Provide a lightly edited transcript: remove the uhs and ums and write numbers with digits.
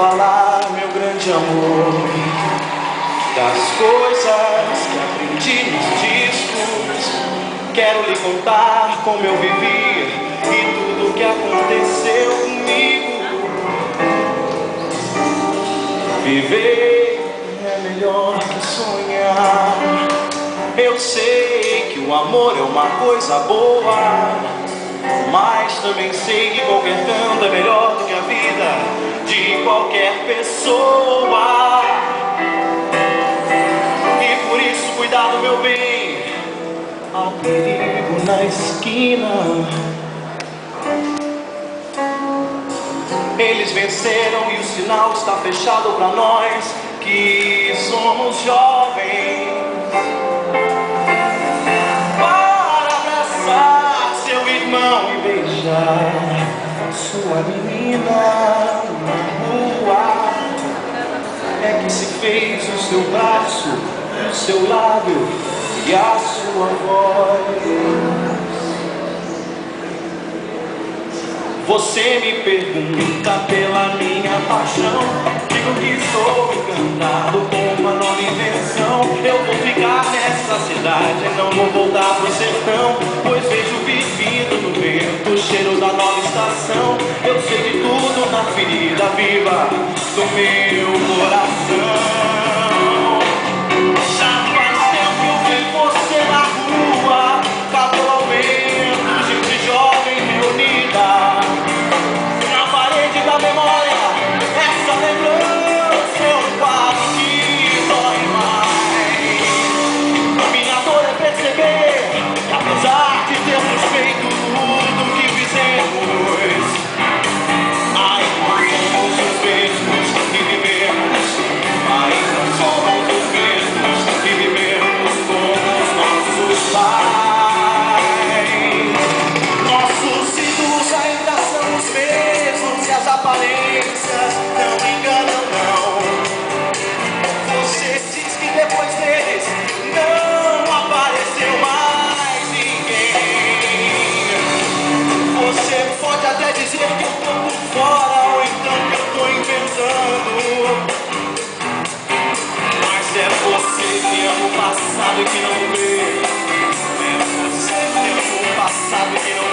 falar, meu grande amor, das coisas que aprendi nos discos. Quero lhe contar como eu vivi e tudo que aconteceu comigo. Viver é melhor que sonhar. Eu sei que o amor é uma coisa boa, mas também sei que qualquer canto é melhor do que a vida de qualquer pessoa. E por isso, cuidado, meu bem, ao perigo na esquina. Eles venceram e o sinal está fechado para nós que somos jovens. Para abraçar seu irmão e beijar sua menina na rua. É que se fez o seu braço, o seu lábio e a sua voz. Você me pergunta pela minha paixão, digo que estou encantado com uma nova invenção. Eu vou ficar nessa cidade, não vou voltar pro sertão, pois vejo vivido no vento o cheiro da nova estação. Eu sei de tudo na ferida viva do meu coração. Já faz tempo que eu vi você na rua, cabelo ao vento, gente jovem reunida. Da memória, essa lembrança é um quadro que dói mais. Minha dor é perceber que apesar de termos feito tudo que fizemos, ainda somos os mesmos que vivemos, ainda somos os mesmos que vivemos como os nossos pais. Nossos ídolos ainda são os mesmos e as aparências não enganam, não. Você diz que depois deles não apareceu mais ninguém. Você pode até dizer que eu tô por fora ou então que eu tô inventando, mas é você que ama o passado e que não vê. É você que ama o passado e que não vê.